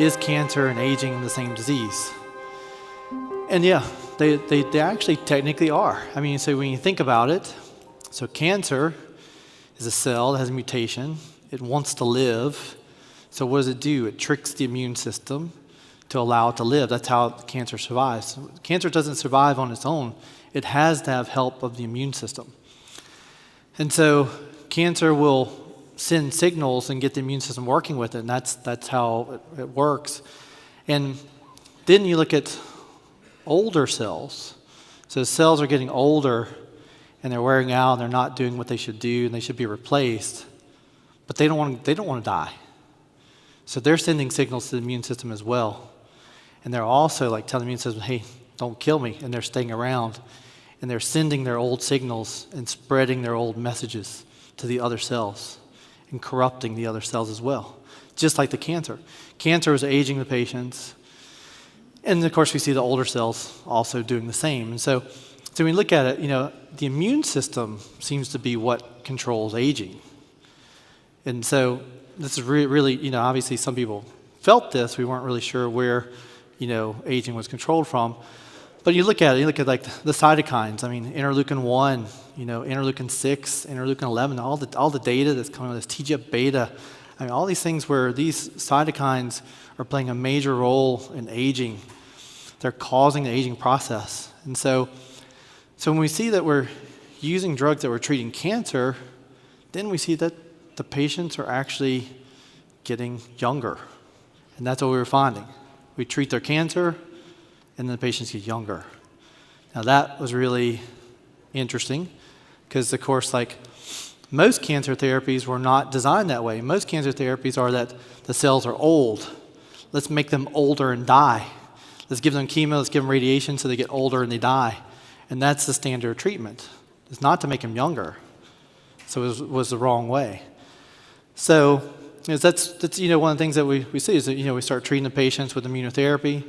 is cancer and aging the same disease? And yeah, they actually technically are. I mean, so when you think about it, so cancer is a cell that has a mutation. It wants to live. So what does it do? It tricks the immune system to allow it to live. That's how cancer survives. Cancer doesn't survive on its own. It has to have help of the immune system. And so cancer will send signals and get the immune system working with it, and that's how it works. And then you look at older cells. So cells are getting older, and they're wearing out, and they're not doing what they should do, and they should be replaced. But they don't want to die. So they're sending signals to the immune system as well. And they're also like telling the immune system, hey, don't kill me. And they're staying around. And they're sending their old signals and spreading their old messages to the other cells and corrupting the other cells as well. Just like the cancer. Cancer is aging the patients. And of course, we see the older cells also doing the same. And so when we look at it, the immune system seems to be what controls aging. And so this is really, obviously some people felt this. We weren't really sure where, aging was controlled from. But you look at it, like the cytokines. I mean, interleukin-1, interleukin-6, interleukin-11, all the data that's coming with this TGF-beta. I mean, all these things where these cytokines are playing a major role in aging. They're causing the aging process. And so when we see that we're using drugs that we're treating cancer, then we see that the patients are actually getting younger. And that's what we were finding. We treat their cancer, and then the patients get younger. Now that was really interesting because, of course, like most cancer therapies were not designed that way. Most cancer therapies are that the cells are old. Let's make them older and die. Let's give them chemo, let's give them radiation so they get older and they die. And that's the standard treatment. It's not to make them younger. So it was the wrong way. So that's one of the things that we see is that we start treating the patients with immunotherapy,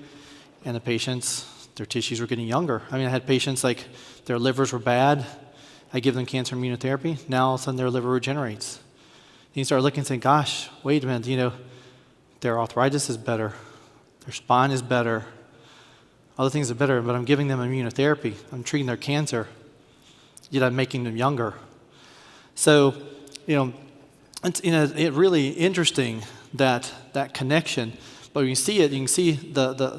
and the patients, their tissues were getting younger. I mean, I had patients like their livers were bad. I give them cancer immunotherapy. Now all of a sudden their liver regenerates. And you start looking and saying, gosh, wait a minute, their arthritis is better. Their spine is better. Other things are better, but I'm giving them immunotherapy. I'm treating their cancer, yet I'm making them younger. So, it's really interesting that connection. But when you see it, you can see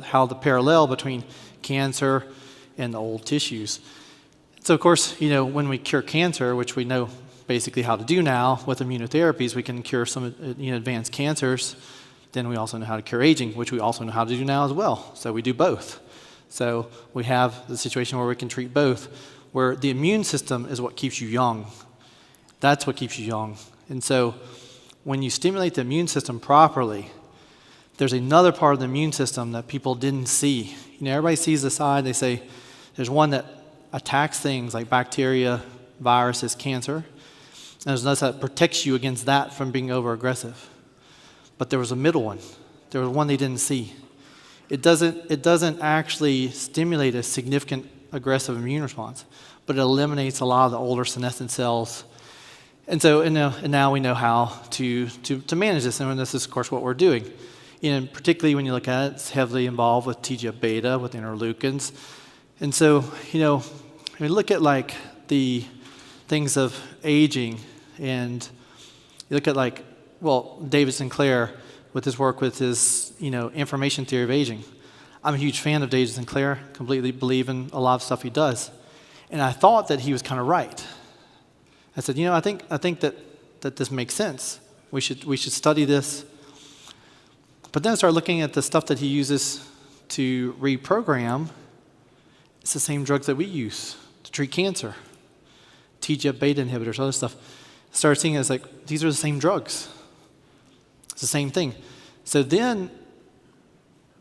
how the parallel between cancer and the old tissues. So of course, when we cure cancer, which we know basically how to do now with immunotherapies, we can cure some advanced cancers. Then we also know how to cure aging, which we also know how to do now as well. So we do both. So we have the situation where we can treat both, where the immune system is what keeps you young. That's what keeps you young. And so when you stimulate the immune system properly, there's another part of the immune system that people didn't see. Everybody sees the side. They say there's one that attacks things like bacteria, viruses, cancer. And there's another that protects you against that from being over-aggressive. But there was a middle one. There was one they didn't see. It doesn't actually stimulate a significant aggressive immune response, but it eliminates a lot of the older senescent cells. And so and now we know how to manage this, and this is, of course, what we're doing. And particularly when you look at it, it's heavily involved with TGF-beta, with interleukins. And so, when we look at like the things of aging, and you look at David Sinclair with his work with his, information theory of aging. I'm a huge fan of David Sinclair, completely believe in a lot of stuff he does. And I thought that he was kind of right. I said, I think that this makes sense. We should study this. But then I started looking at the stuff that he uses to reprogram. It's the same drugs that we use to treat cancer. TGF-beta inhibitors, other stuff. I started seeing it as like, these are the same drugs. It's the same thing. So then,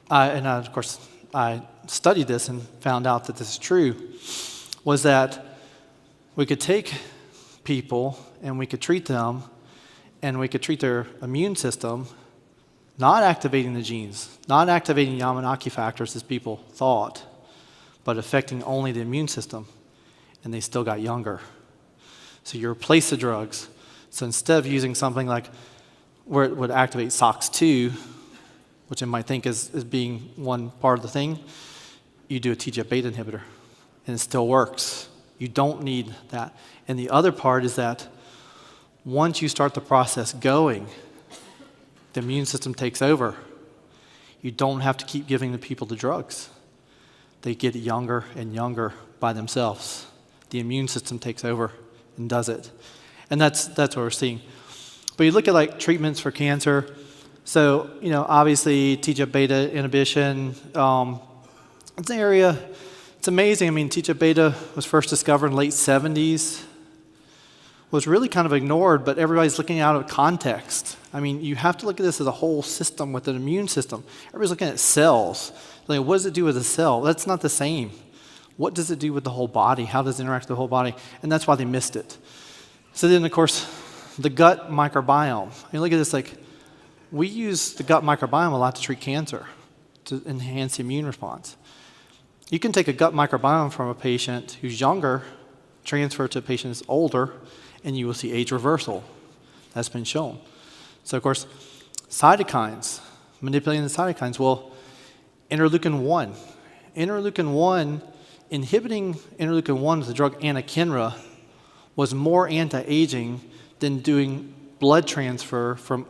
of course, I studied this and found out that this is true, was that we could take people and we could treat them and we could treat their immune system, not activating the genes, not activating Yamanaki factors as people thought, but affecting only the immune system, and they still got younger. So you replace the drugs. So instead of using something like where it would activate SOX2, which I might think is being one part of the thing, you do a TGF-beta inhibitor, and it still works. You don't need that. And the other part is that once you start the process going, the immune system takes over. You don't have to keep giving the people the drugs. They get younger and younger by themselves. The immune system takes over and does it. And that's what we're seeing. But you look at like treatments for cancer. So, obviously TGF-beta inhibition, it's an area, it's amazing. I mean, TGF-beta was first discovered in the late 70s, was really kind of ignored, but everybody's looking out of context. I mean, you have to look at this as a whole system with an immune system. Everybody's looking at cells. Like, what does it do with a cell? That's not the same. What does it do with the whole body? How does it interact with the whole body? And that's why they missed it. So then, of course, the gut microbiome. I mean, look at this, like, we use the gut microbiome a lot to treat cancer, to enhance the immune response. You can take a gut microbiome from a patient who's younger, transfer it to a patient who's older, and you will see age reversal. That's been shown. So, of course, cytokines, manipulating the cytokines. Well, interleukin-1. Interleukin-1, inhibiting interleukin-1 with the drug anakinra was more anti-aging than doing blood transfer from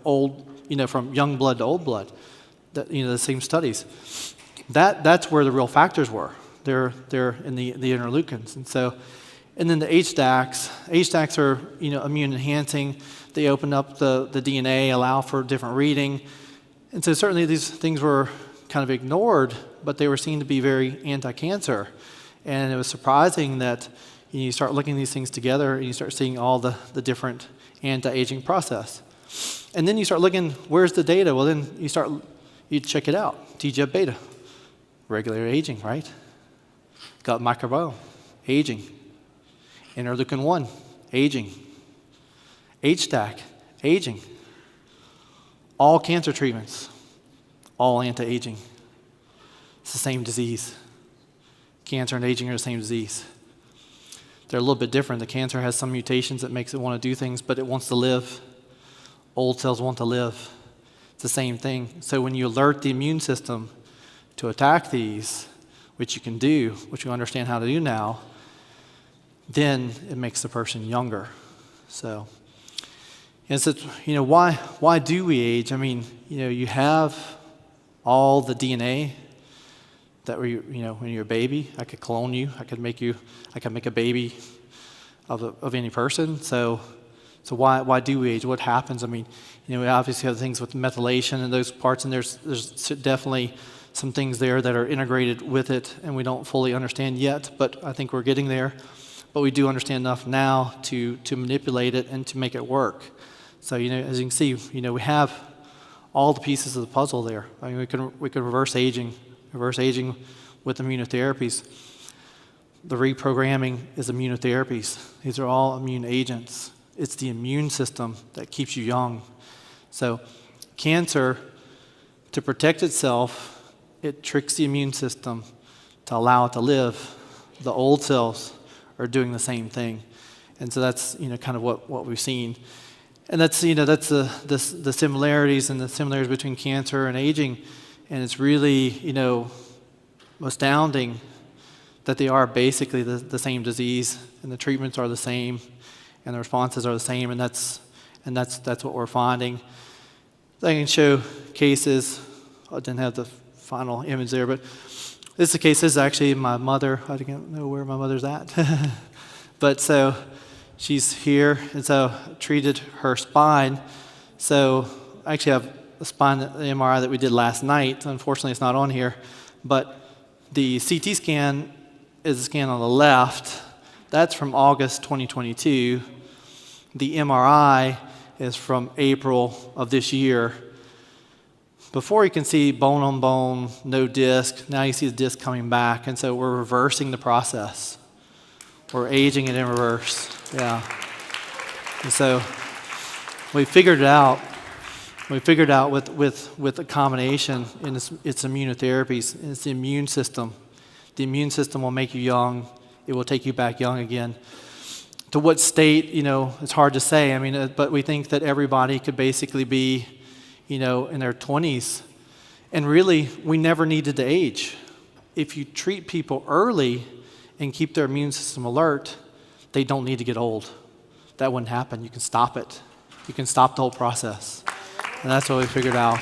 from young blood to old blood. The same studies. That's where the real factors were. They're in the interleukins. And then the HDACs. HDACs are immune enhancing. They open up the DNA, allow for different reading. And so certainly these things were kind of ignored, but they were seen to be very anti-cancer. And it was surprising that you start looking at these things together and you start seeing all the different anti-aging process. And then you start looking, where's the data? Well, then you check it out. TGF-beta, regular aging, right? Gut microbiome, aging. Interleukin-1, aging. HDAC, aging. All cancer treatments, all anti-aging. It's the same disease. Cancer and aging are the same disease. They're a little bit different. The cancer has some mutations that makes it want to do things, but it wants to live. Old cells want to live. It's the same thing. So when you alert the immune system to attack these, which you can do, which you understand how to do now, then it makes the person younger. So, why do we age? I mean, you have all the DNA that when you're a baby. I could clone you. I could make a baby of any person. So why do we age? What happens? I mean, we obviously have things with methylation and those parts, and there's definitely some things there that are integrated with it, and we don't fully understand yet, but I think we're getting there. But we do understand enough now to manipulate it and to make it work. So, as you can see, we have all the pieces of the puzzle there. I mean, we can reverse aging with immunotherapies. The reprogramming is immunotherapies. These are all immune agents. It's the immune system that keeps you young. So cancer, to protect itself, it tricks the immune system to allow it to live. The old cells are doing the same thing. And so that's, kind of what we've seen. And that's, that's the similarities and the similarities between cancer and aging. And it's really, astounding that they are basically the same disease, and the treatments are the same, and the responses are the same, and that's what we're finding. I can show cases. I didn't have the final image there, but this is a case. This is actually my mother. I don't know where my mother's at, but so she's here, and so I treated her spine. So I actually have a spine the MRI that we did last night. Unfortunately, it's not on here, but the CT scan is a scan on the left. That's from August 2022. The MRI is from April of this year. Before you can see bone on bone, no disc. Now you see the disc coming back, and so we're reversing the process. We're aging it in reverse. Yeah. And so we figured it out. We figured out with a combination, and it's immunotherapies, and it's the immune system. The immune system will make you young. It will take you back young again. To what state, it's hard to say. I mean, but we think that everybody could basically be, in their 20s And really, we never needed to age. If you treat people early and keep their immune system alert, they don't need to get old. That wouldn't happen. You can stop it. You can stop the whole process. And that's what we figured out.